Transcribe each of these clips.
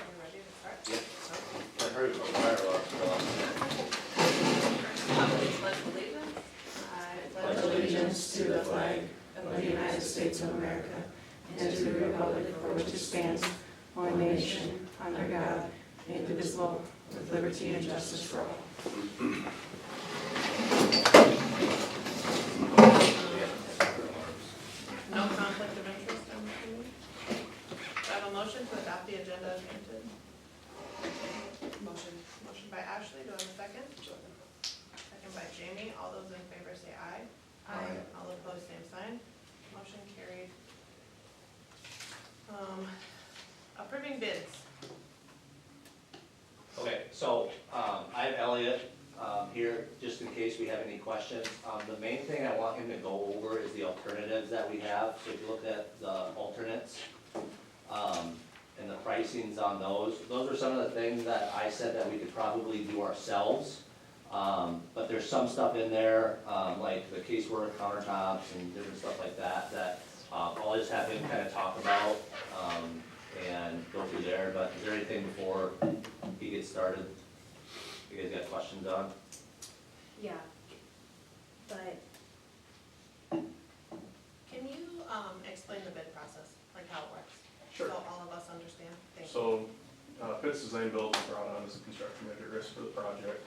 you ready to start? Yeah. I heard some fireworks go off. Pledge allegiance. I pledge allegiance to the flag of the United States of America and to the republic for which it stands, one nation, under God, indivisible, with liberty and justice for all. No conflict of interest, I'm assuming. Do I have a motion to adopt the agenda as printed? Motion. Motion by Ashley, do I have a second? Second by Jamie, all those in favor say aye. Aye. All opposed, same sign. Motion carried. Approving bids. Okay, so, I have Elliot, here, just in case we have any questions. The main thing I want him to go over is the alternatives that we have. So if you look at the alternates, and the pricings on those are some of the things that I said that we could probably do ourselves. But there's some stuff in there, like the casework countertops and different stuff like that, that, I'll just have him kind of talk about, and go through there. But is there anything before he gets started, you guys got questions on? Yeah, but Can you, explain the bid process, like how it works? Sure. So all of us understand. Thank you. So, Pitts Design Build was brought on as a construction manager risk for the project.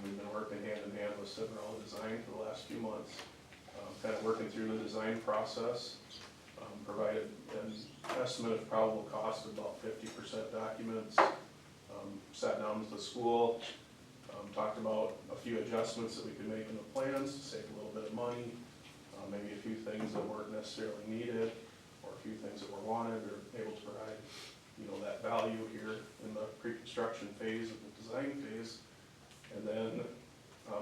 We've been working hand in hand with Cinderella Design for the last few months. Kind of working through the design process, provided an estimate of probable cost of about 50% documents. Sat down with the school, talked about a few adjustments that we could make in the plans to save a little bit of money. Maybe a few things that weren't necessarily needed, or a few things that were wanted, or able to provide, that value here in the pre-construction phase of the design phase. And then,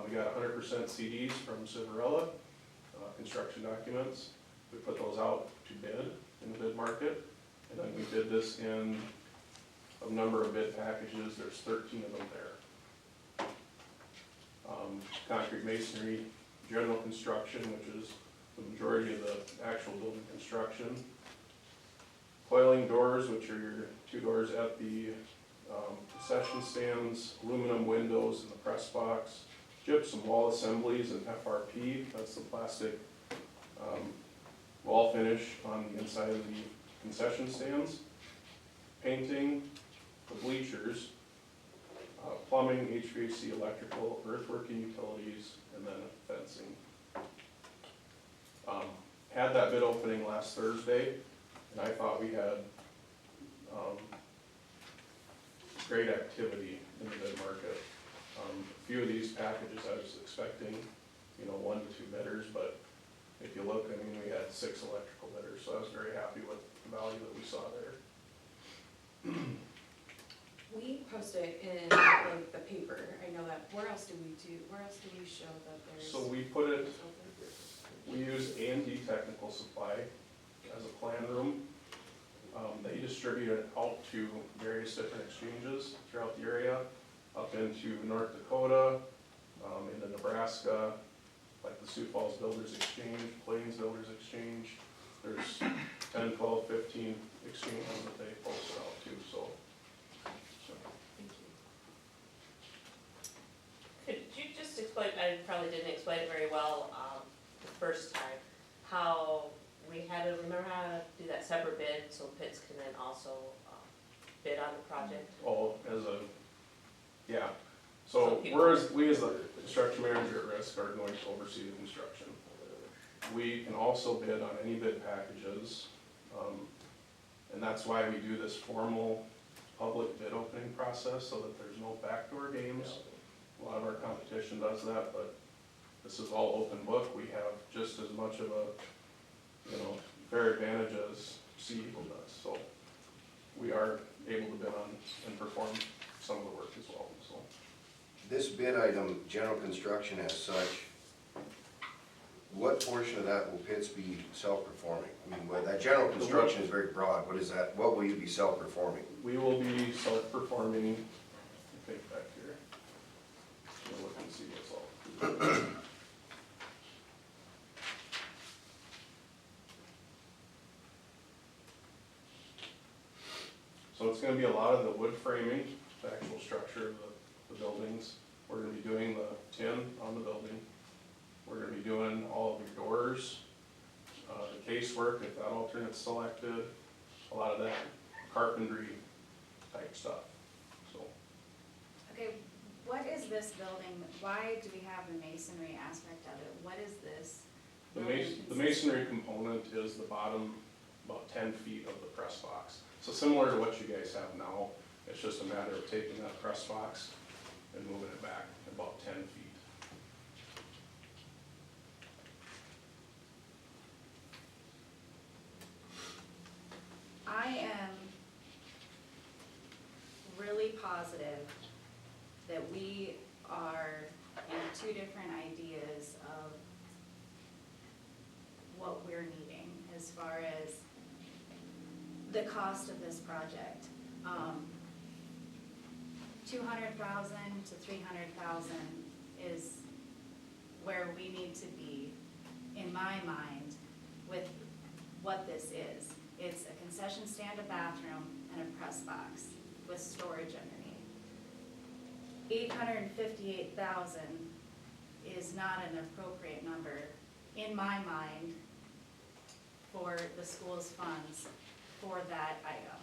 we got 100% CDs from Cinderella, construction documents. We put those out to bid in the bid market, and then we did this in a number of bid packages. There's 13 of them there. Concrete masonry, general construction, which is the majority of the actual building construction. Coiling doors, which are your two doors at the concession stands, aluminum windows in the press box, gypsum wall assemblies and FRP, that's the plastic wall finish on the inside of the concession stands. Painting, the bleachers, plumbing, HVAC, electrical, earthwork and utilities, and then fencing. Had that bid opening last Thursday, and I thought we had great activity in the bid market. A few of these packages I was expecting, 1 to 2 bidders, but if you look, we had 6 electrical bidders, so I was very happy with the value that we saw there. we post it in like the paper, I know that, where else do we show that there's? So we put it, we use A&D Technical Supply as a plan room. They distribute it out to various different exchanges throughout the area, up into North Dakota, into Nebraska, like the Sioux Falls Builders Exchange, Plains Builders Exchange. There's 10, 12, 15 exchanges that they post out to, so. Thank you. Could you just explain, I probably didn't explain it very well the first time, how we had to, remember how to do that separate bid so Pitts can then also bid on the project? Oh, yeah. So we as the construction manager at risk are going to oversee the construction. We can also bid on any bid packages, and that's why we do this formal public bid opening process, so that there's no backdoor games. A lot of our competition does that, but this is all open book. We have just as much of a, fair advantage as Sea Eagle does, so we are able to bid on and perform some of the work as well, so. This bid item, general construction as such, what portion of that will Pitts be self-performing? Well, that general construction is very broad. What is that? What will you be self-performing? We will be self-performing, I think back here. We'll look and see what's all. So it's gonna be a lot of the wood framing, the actual structure of the buildings. We're gonna be doing the tin on the building. We're gonna be doing all of the doors, the casework, if that alternate's selected, a lot of that carpentry type stuff, so. Okay, what is this building, why do we have the masonry aspect of it? What is this? The building the consist masonry of? component is the bottom, about 10 feet of the press box. So similar to what you guys have now, it's just a matter of taking that press box and moving it back about 10 feet. I am really positive that we are in two different ideas of what we're needing as far as the cost of this project. 200,000 to 300,000 is where we need to be, in my mind, with what this is. It's a concession stand, a bathroom, and a press box with storage underneath. 858,000 is not an appropriate number, in my mind, for the school's funds for that item.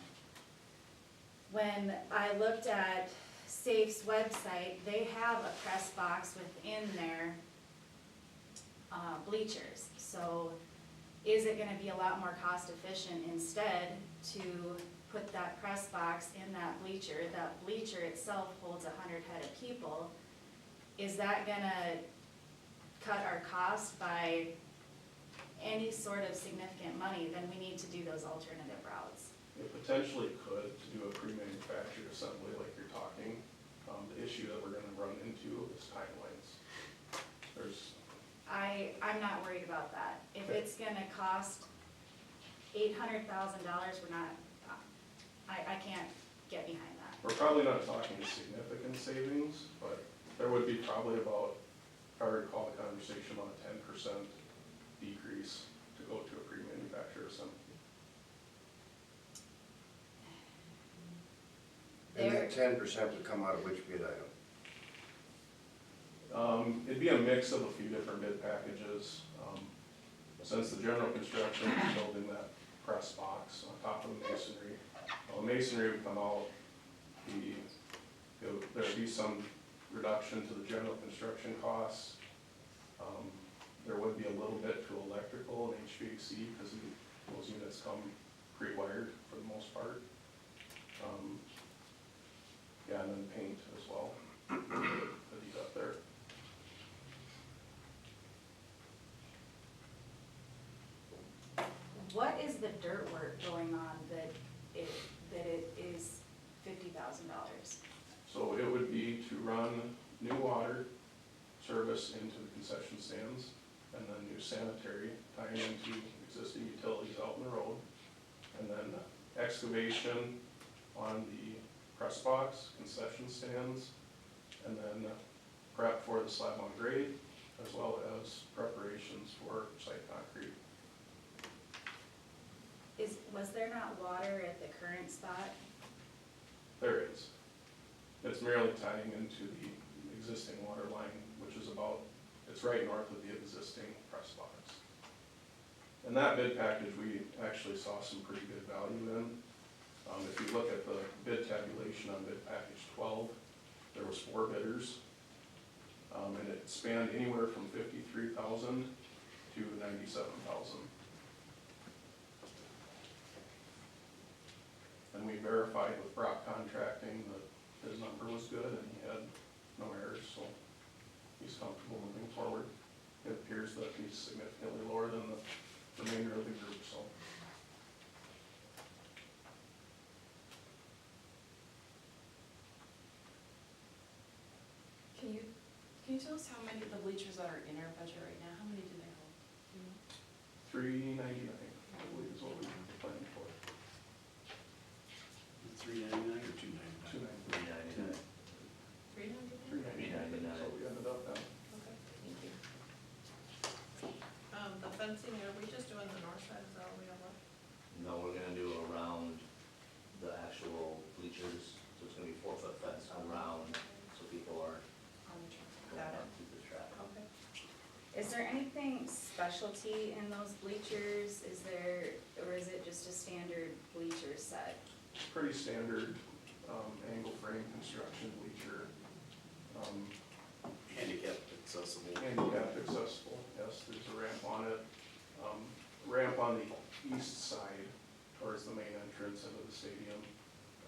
When I looked at SAFE's website, they have a press box within their bleachers. So is it gonna be a lot more cost efficient instead to put that press box in that bleacher? That bleacher itself holds 100 head of people. Is that gonna cut our cost by any sort of significant money? Then we need to do those alternative routes. It potentially could to do a pre-manufactured assembly like you're talking. The issue that we're gonna run into is timelines. I'm not worried about that. If Okay. it's gonna cost $800,000, we're not, I can't get behind that. We're probably not talking significant savings, but there would be probably about, if I recall the conversation, about a 10% decrease to go to a pre-manufactured assembly. And that 10% would come out of which bid item? It'd be a mix of a few different bid packages. Since the general construction is building that press box on top of the masonry, masonry would come out, there'd be some reduction to the general construction costs. There would be a little bit to electrical and HVAC, because those units come pre-wired for the most part. Yeah, and then paint as well, the heat up there. What is the dirt work going on that it is $50,000? So it would be to run new water service into the concession stands, and then new sanitary tying into existing utilities out in the road, and then excavation on the press box, concession stands, and then prep for the slab on grade, as well as preparations for site concrete. Was there not water at the current spot? There is. It's merely tying into the existing water line, which is about, it's right north of the existing press box. In that bid package, we actually saw some pretty good value in. If you look at the bid tabulation on bid package 12, there was 4 bidders. And it spanned anywhere from 53,000 to 97,000. And we verified with Brock Contracting that his number was good and he had no errors, so he's comfortable moving forward. It appears that he's significantly lower than the remainder of the group, so. Can you tell us how many of the bleachers that are in our budget right now, how many do they hold? $399, I believe is what we were planning for. $399 or $299? $299. $399? $399, so we ended up at. Okay, thank you. The fencing, are we just doing the north side, is that what we have left? No, we're gonna do around the actual specialty in those bleachers? Is there, or is it just a standard bleacher set? Pretty standard, angle frame construction bleacher. Handicap accessible. Handicap accessible, yes, there's a ramp on it. Ramp on the east side towards the main entrance into the stadium,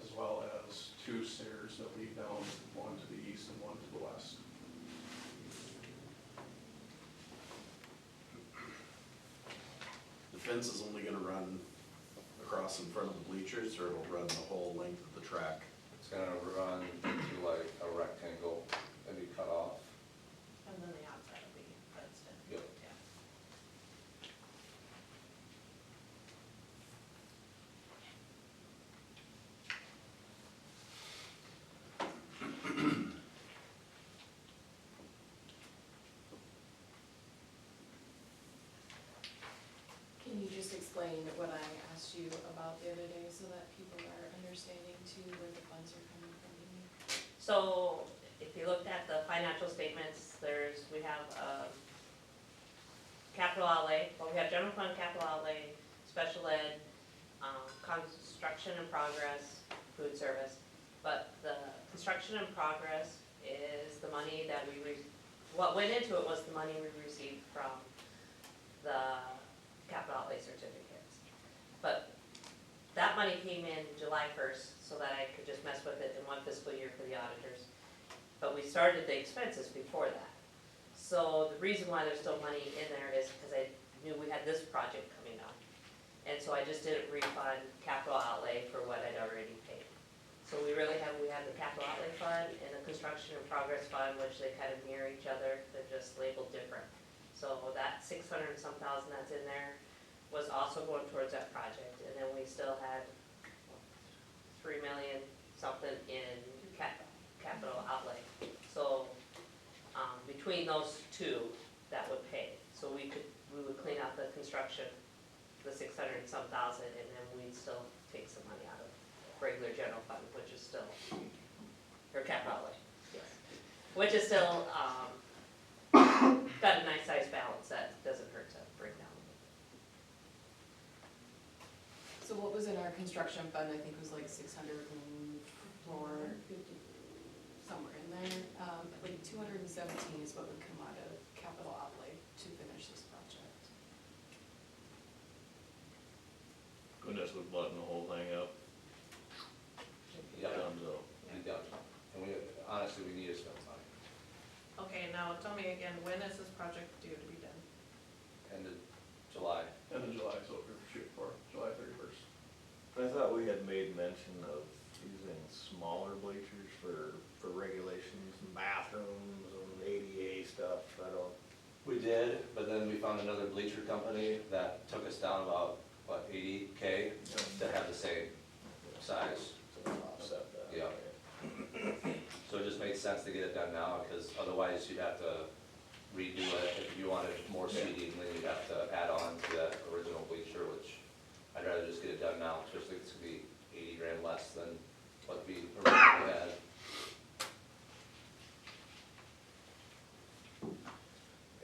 as well as 2 stairs that lead down, one to the east and one to the west. The fence is only gonna run across in front of the bleachers, or it'll run the whole length of the track? It's gonna run to like a rectangle and be cut off. And then the outside will be fenced in. Yep. Yeah. Can you just explain what I asked you about the other day so that people are understanding too where the funds are coming from? So if you looked at the financial statements, we have, capital outlay, well, we have general fund capital outlay, special ed, construction in progress, food service. But the construction in progress is the money that what went into it was the money we received from the capital outlay certificates. But that money came in July 1st, so that I could just mess with it in one fiscal year for the auditors. But we started the expenses before that. So the reason why there's still money in there is because I knew we had this project coming up. And so I just didn't refund capital outlay for what I'd already paid. So we have the capital outlay fund and the construction in progress fund, which they kind of mirror each other, they're just labeled different. So that 600 and some thousand that's in there was also going towards that project. And then we still had 3 million something in capital outlay. So between those two, that would pay. So we would clean out the construction, the 600 and some thousand, and then we'd still take some money out of regular general fund, which is still, or capital outlay, yes. Which is still, got a nice size balance that doesn't hurt to bring down. So what was in our construction fund, I think was like 604, somewhere in there. Like 217 is what would come out of capital outlay to finish this project. Goodness, would button the whole thing up. Yep. Thumbs up. Be done. And honestly, we need to spend money. Okay, now tell me again, when is this project due to be done? End of July. End of July is what we're shooting for, July 31st. I thought we had made mention of using smaller bleachers for regulations and bathrooms and ADA stuff, I don't. We did, but then we found another bleacher company that took us down about, what, 80K to have the same size. So offset that. Yeah. So it just made sense to get it done now, because otherwise you'd have to redo it. If you wanted more seating, then you'd have to add on to that original bleacher, which I'd rather just get it done now, especially if it's gonna be 80 grand less than what we originally had.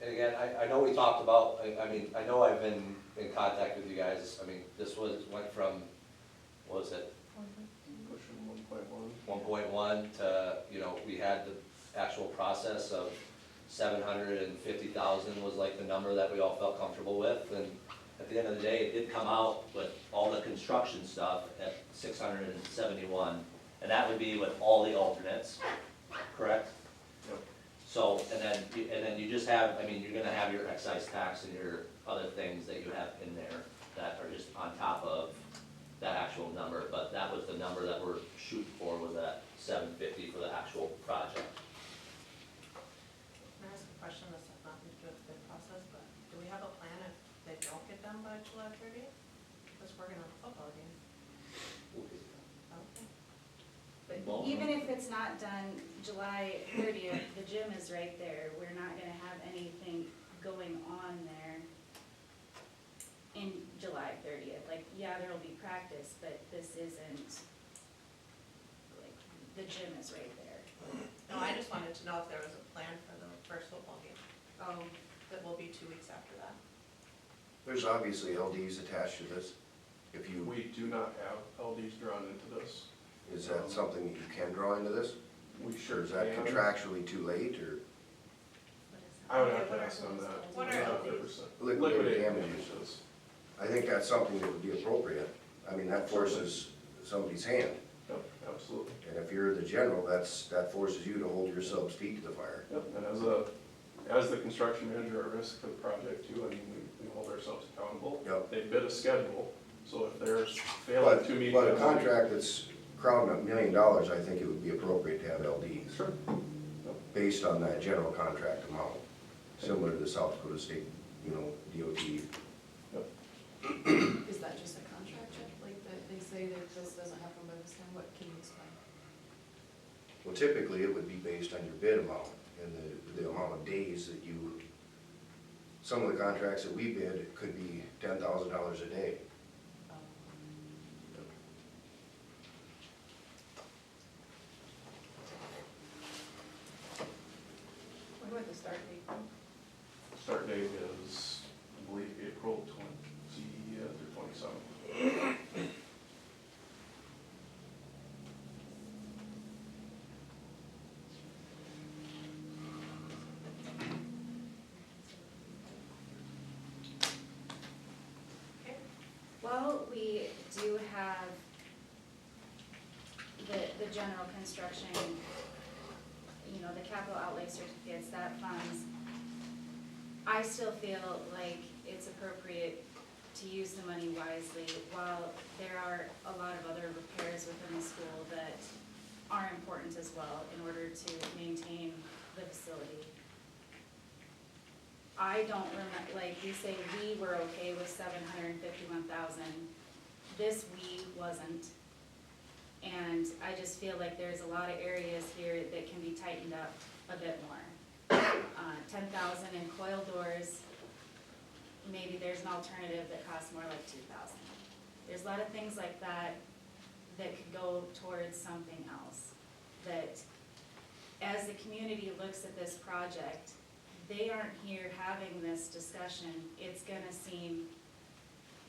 And again, I know we talked about, I know I've been in contact with you guys. This went from, what was it, Pushing 1.1. 1.1 to, we had the actual process of 750,000 was like the number that we all felt comfortable with. And at the end of the day, it did come out with all the construction stuff at 671. And that would be with all the alternates, correct? Yep. So, and then you just have, you're gonna have your excise tax and your other things that you have in there that are just on top of that actual number, but that was the number that we're shooting for, was that 750 for the actual project. Can I ask a question that's not to do with the bid process, but do we have a plan if they don't get done by July 30th? Because we're gonna have a football game. Okay. But even if it's not done July 30th, the gym is right there. We're not gonna have anything going on there in July 30th. Like, yeah, there'll be practice, but this isn't, like, the gym is right there. No, I just wanted to know if there was a plan for the first football game. Oh, that will be 2 weeks after that. There's obviously LDs attached to this. If you, We do not have LDs drawn into this. is that something that you can draw into this? We Or sure is that can. contractually too late, or I would have Okay, to what ask are- them that. what are I'm not LDs? 100%. liquidated damages? I think that's something that would be appropriate. I mean, that forces somebody's hand. Yep, absolutely. And if you're the general, that forces you to hold your sub's feet to the fire. Yep, and as the construction manager at risk for the project too, I mean, we hold ourselves accountable. Yep. They bid a schedule, so if they're failing to meet. But a that- contract that's crowding $1 million, I think it would be appropriate to have LDs. Sure. Based on that general contract amount, similar to the South Dakota State, DOT. Is that just a contract check, like that they say that this doesn't happen by this time, what can you explain? Well, typically, it would be based on your bid amount and the amount of days that you, some of the contracts that we bid could be $10,000 a day. When would the start date be? Start date is, I believe, April 20th or 27th. Okay, Well, we do have the general construction, the capital outlay certificates, that funds. I still feel like it's appropriate to use the money wisely. While there are a lot of other repairs within the school that are important as well in order to maintain the facility. I don't remember, like, you say we were okay with 751,000. This we wasn't. And I just feel like there's a lot of areas here that can be tightened up a bit more. 10,000 in coil doors, maybe there's an alternative that costs more like 2,000. There's a lot of things like that that could go towards something else. That as the community looks at this project, they aren't here having this discussion, it's gonna seem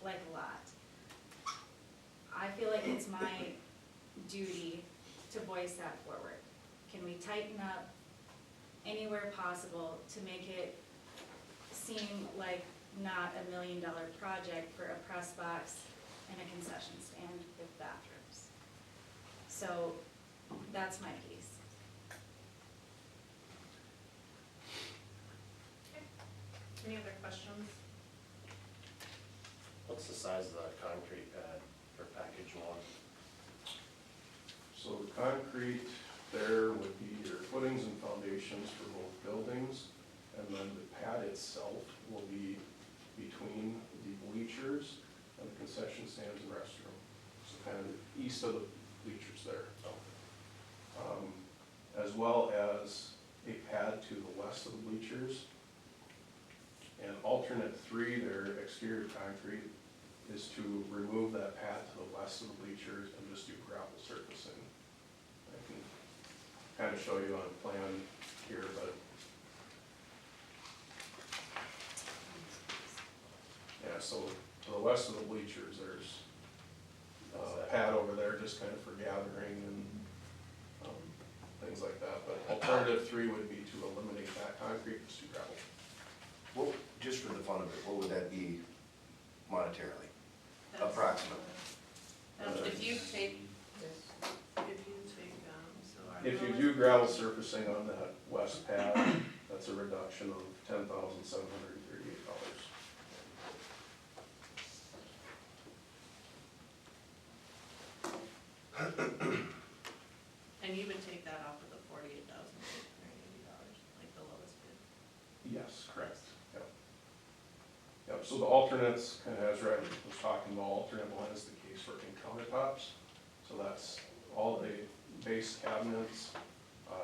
like a lot. I feel like it's my duty to voice that forward. Can we tighten up anywhere possible to make it seem like not $1 million project for a press box and a concession stand with bathrooms? So that's my piece. any other questions? What's the size of the concrete pad for package one? So the concrete there would be your footings and foundations for both buildings, and then the pad itself will be between the bleachers and the concession stands and restroom. So kind of east of the bleachers there. As well as a pad to the west of the bleachers. And alternate 3, their exterior concrete, is to remove that pad to the west of the bleachers and just do gravel surfacing. I can kind of show you on a plan here, but yeah, so to the west of the bleachers, there's a pad over there just kind of for gathering and things like that. But alternative 3 would be to eliminate that concrete, just do gravel. Well, just for the fun of it, what would that be monetarily? That's- Approximate. If you take, so our. If you lowest- do gravel surfacing on that west pad, that's a reduction of $10,738. And you would take that off of the $48,880, like the lowest bid. Yes, correct, yep. Yep, so the alternates, kind of as Red was talking about, alternate 1 is the case working countertops. So that's all the base cabinets,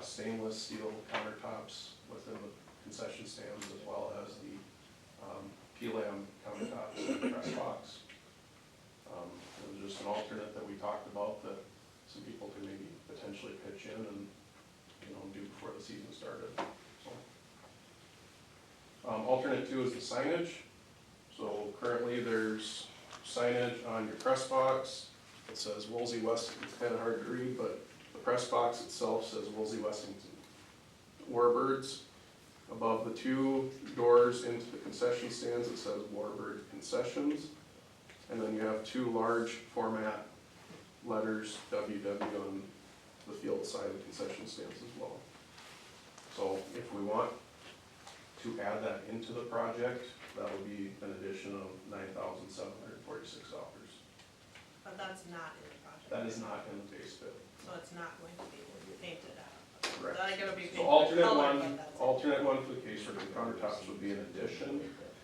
stainless steel countertops within the concession stands, as well as the P-lam countertops and press box. It was just an alternate that we talked about that some people could maybe potentially pitch in and, do before the season started, so. Alternate 2 is the signage. So currently there's signage on your press box. It says Woolsey Westington, it's kinda hard to read, but the press box itself says Woolsey Westington Warbirds. Above the two doors into the concession stands, it says Warbird Concessions. And then you have two large format letters, WW, on the field side of the concession stands as well. So if we want to add that into the project, that would be an addition of $9,746. But that's not in the project. That is not in the base bid. So it's not going to be painted out. Correct. Not gonna be So painted alternate color, one, but that's it. alternate one for the casework and countertops would be an addition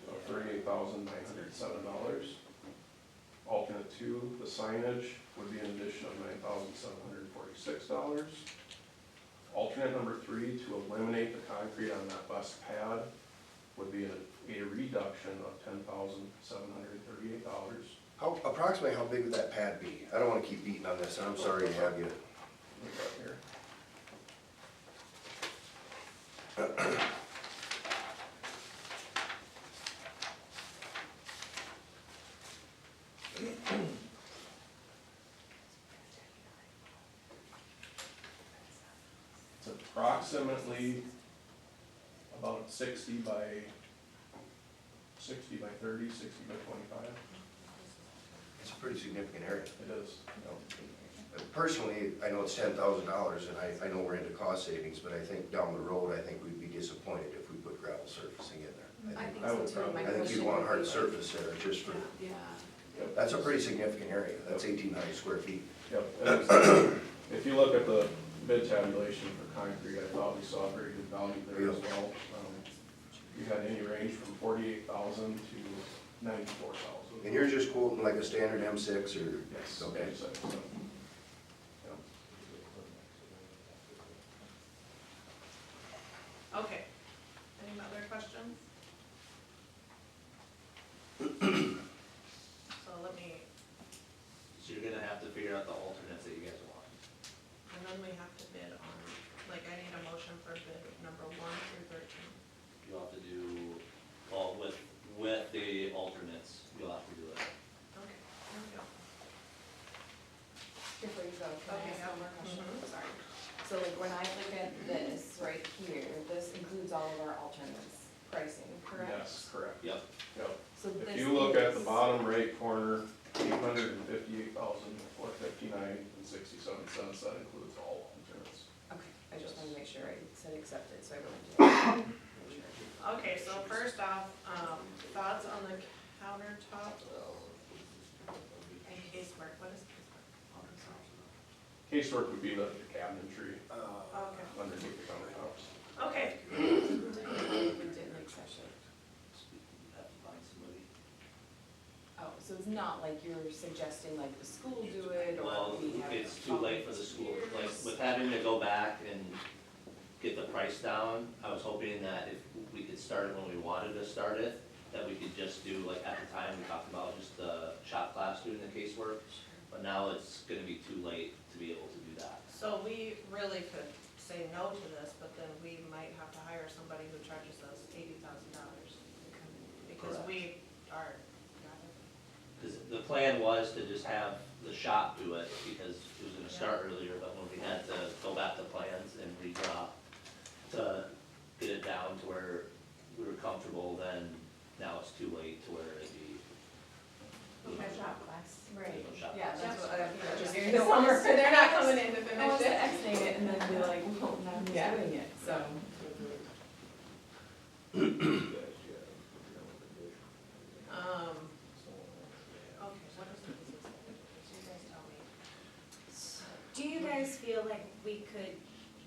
of $38,907. Alternate two, the signage would be an addition of $9,746. Alternate number three, to eliminate the concrete on that west pad, would be a reduction of $10,738. How, approximately how big would that pad be? I don't wanna keep beating on this, and I'm sorry to have you. Look up here. It's approximately about 60 by 30, 60 by 25. It's a pretty significant area. It is. Personally, I know it's $10,000, and I know we're into cost savings, but I think down the road, I think we'd be disappointed if we put gravel surfacing in there. I think I would so too. probably- My I think question you'd want would hard be like- surface there, just for, Yeah. that's a pretty significant area. That's 1,800 square feet. Yep, and if you look at the bid tabulation for concrete, I thought we saw a very good value there as well. You had any range from 48,000 to 94,000. And you're just quoting like a standard M6 or? Yes. Okay. So, yep. Okay, any other questions? So let me, So you're gonna have to figure out the alternates that you guys want. and then we have to bid on, like, I need a motion for bid number 1 through 13. You'll have to do, well, with the alternates, you'll have to do it. Okay, here we go. Before you go, can I Okay, ask yeah. one more question? Mhm. Sorry. So like when I look at this right here, this includes all of our alternates pricing, correct? Yes, correct. Yep. Yep. So this If you look at the is- bottom right corner, 858,459.67 that includes all alternates. Okay, I just wanted to make sure I said accepted, so I wrote it down. Make sure. Okay, so first off, thoughts on the countertop and casework, what is casework? Casework would be the cabinetry Okay, underneath the countertops. okay, We didn't accept it. Have to find somebody. Oh, so it's not like you're suggesting like the school do it or Well, we have. it's too late for the school, like, with having to go back and get the price down, I was hoping that if we could start it when we wanted to start it, that we could just do, like, at the time, we talked about just the shop class doing the casework, but now it's gonna be too late to be able to do that. so we really could say no to this, but then we might have to hire somebody who charges us $80,000. Because Correct. we are, Cause the plan was to just have the shop do it, because it was gonna start earlier, but when we had to go back to plans and redraw to get it down to where we were comfortable, then now it's too late to where it'd be. Okay, shop class. Right, No shop yeah, class. that's what I, just. During the summer, they're not coming in to I finish want to it. estimate it and then be like, well, now who's Yeah. doing it, so. Okay, what is it? You guys tell me. Do you guys feel like we could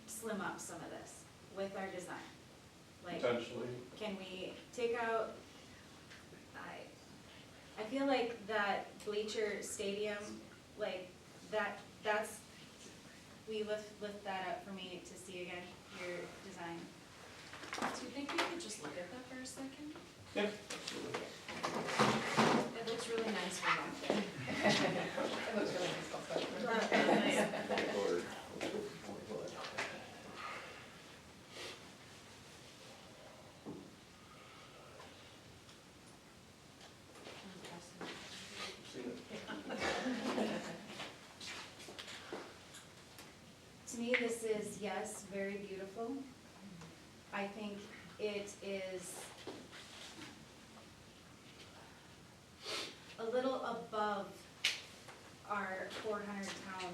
slim up some of this with our design? Like, Potentially. can we take out, I feel like that bleacher stadium, like, that's, will you lift that up for me to see again, your design? Do you think we could just look at that for a second? Yeah. It looks really nice from up there. It looks really nice up there. To me, this is, yes, very beautiful. I think it is a little above our 400 town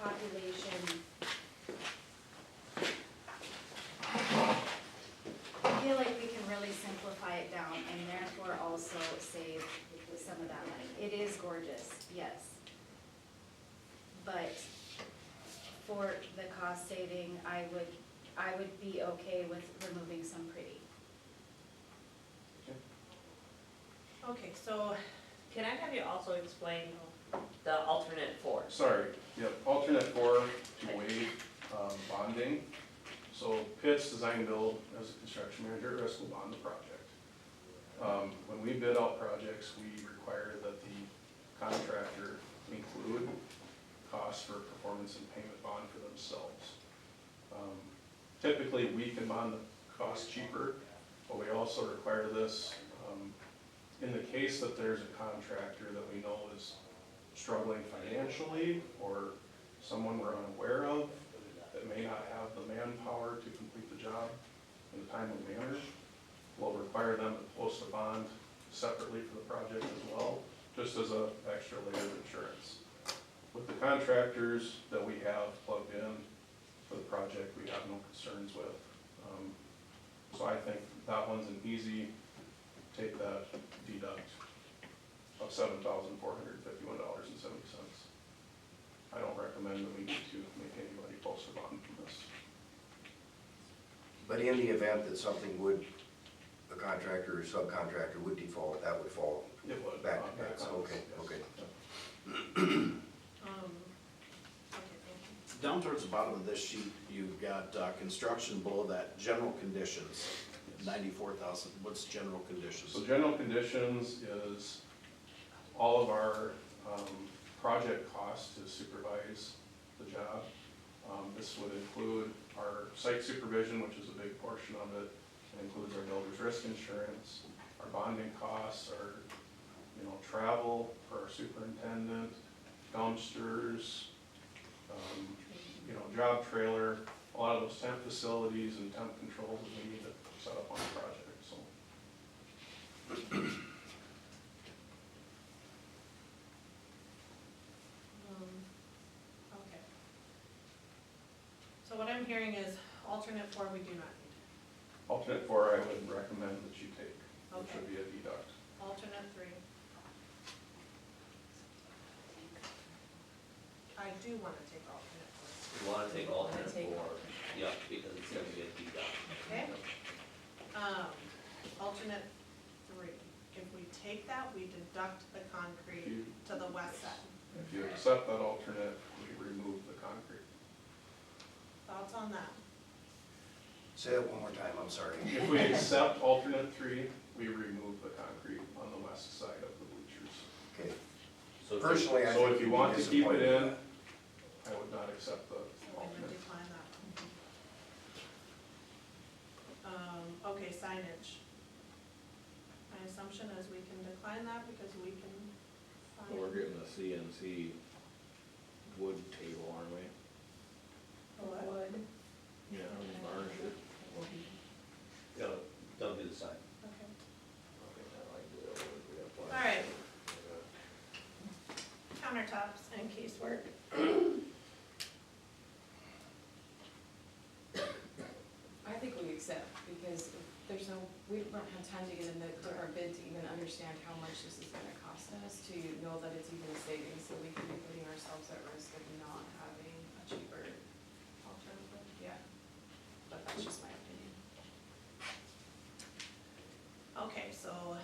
population. I feel like we can really simplify it down and therefore also save some of that money. It is gorgeous, yes. But for the cost saving, I would be okay with removing some pretty. Okay, so, Can I have you also explain the alternate four? Sorry, yep, alternate 4 to waive bonding. So Pitts Design Build, as a construction manager at risk, will bond the project. When we bid out projects, we require that the contractor include costs for performance and payment bond for themselves. Typically, we can bond the cost cheaper, but we also require this in the case that there's a contractor that we know is struggling financially, or someone we're unaware of that may not have the manpower to complete the job in a timely manner, we'll require them to post a bond separately for the project as well, just as an extra layer of insurance. With the contractors that we have plugged in for the project, we have no concerns with. So I think that one's an easy, take that deduct of $7,451.70. I don't recommend that we need to make anybody post a bond from this. But in the event that something would, a contractor or subcontractor would default, that would fall It would. back to back Pitts, on us, okay, yes. okay. okay, thank you. Down towards the bottom of this sheet, you've got, construction below that, general conditions, 94,000, what's general conditions? So general conditions is all of our project costs to supervise the job. This would include our site supervision, which is a big portion of it. It includes our builder's risk insurance, our bonding costs, our, travel for our superintendent, dumpsters, job trailer, a lot of those temp facilities and temp controls that we need to set up on the project, so. Okay. So what I'm hearing is alternate 4 we do not need. Alternate 4, I would recommend that you take, which Okay. would be a deduct. Alternate 3. I do want to take alternate 4. We wanna take alternate take 4, yeah, because it's gonna be a deduct. Okay. Alternate 3. If we take that, we deduct the concrete to the west side. If you accept that alternate, we remove the concrete. Thoughts on that? Say that one more time, I'm sorry. If we accept alternate 3, we remove the concrete on the west side of the bleachers. Okay. So if Personally, I So think if you you'd be want to keep it disappointed in, with I would not accept the So we would alternate. decline that one. Okay, signage. My assumption is we can decline that because we can So we're find. getting a CNC wood table, aren't we? Wood. Yeah, varnish it. Don't do the sign. Okay. Okay, I like the wood, we got plenty. All right. Countertops and casework. I think we accept, because we don't have time to get into our bid to even understand how much this is gonna cost us, to know that it's even a savings, so we can be putting ourselves at risk of not having a cheaper alternative, yeah. But that's just my opinion. Okay, so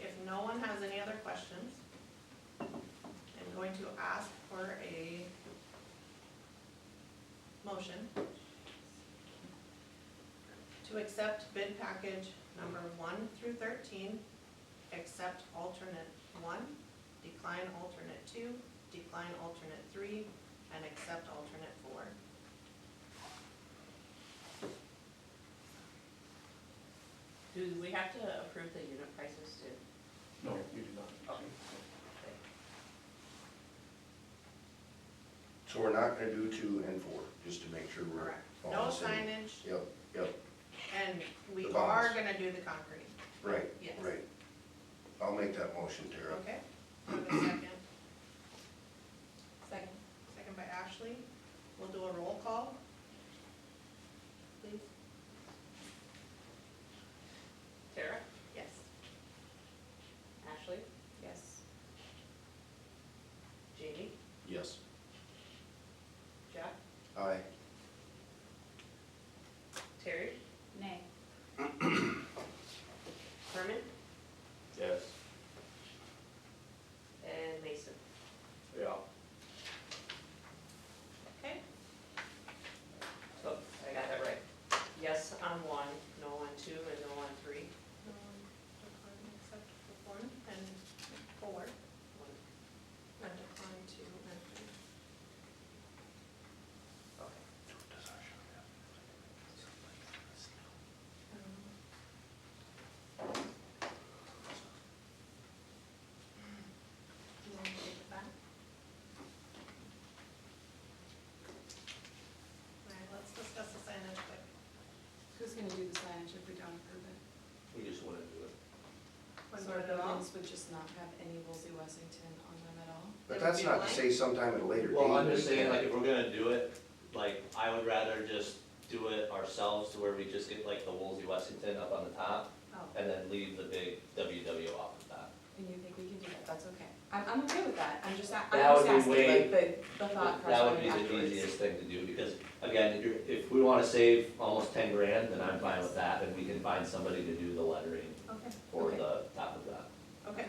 if no one has any other questions, I'm going to ask for a motion to accept bid package number 1 through 13, accept alternate 1, decline alternate 2, decline alternate 3, and accept alternate 4. Do we have to approve the unit prices too? No, you do not. Okay. So we're not gonna do 2 and 4, just to make sure we're Correct. all No the same. signage, Yep, yep, and we The are bonds. gonna do the concrete. right, Yes. right. I'll make that motion, Tara. Okay, have a second. Second. Second by Ashley. We'll do a roll call. Please. Tara, Yes. Ashley, Yes. Jamie, Yes. Jeff, Aye. Terry, Nay. Herman, Yes. and Mason. Yeah. Okay, So I got that right. Yes on 1, no on 2, and no on 3. except for 1 and 4, and decline 2 and 3. You want to take it back? Alright, let's discuss the signage quick. Who's gonna do the signage if we don't approve it? We just wouldn't do it. When So we're our done. buildings would just not have any Woolsey Wessington on them at all? But that's not to say sometime at a later date. Well, I'm we just saying, can. like, if we're gonna do it, like, I would rather just do it ourselves to where we just get like the Woolsey Wessington up on the top, Oh, and then leave the big WW off of that. And you think we can do that? That's okay. I'm okay with that. I'm just That asking, would be way- like, the thought process That would be the afterwards. easiest thing to do, because, again, if we wanna save almost 10 grand, then I'm fine with that, and we can find somebody to do the lettering okay, for Okay. the top of that. okay,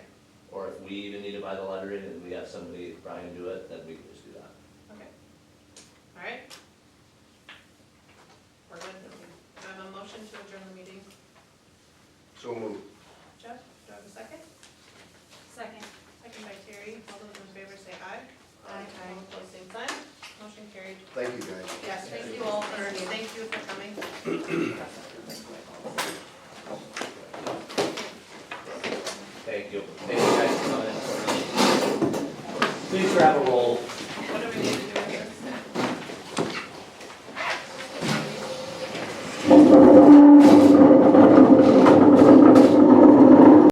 Or if we even need to buy the lettering and we have somebody, Brian, do it, then we can just do that. okay. Alright. We're good. Do I have a motion to adjourn the meeting? So moved. Jeff, do I have a second? Second. Second by Terry. All those in favor say aye. Aye. All opposed, same sign. Motion carried. Thank you, guys. Yes, thank you all for, thank you for coming. Thank you. Thank you guys for coming in. Please grab a roll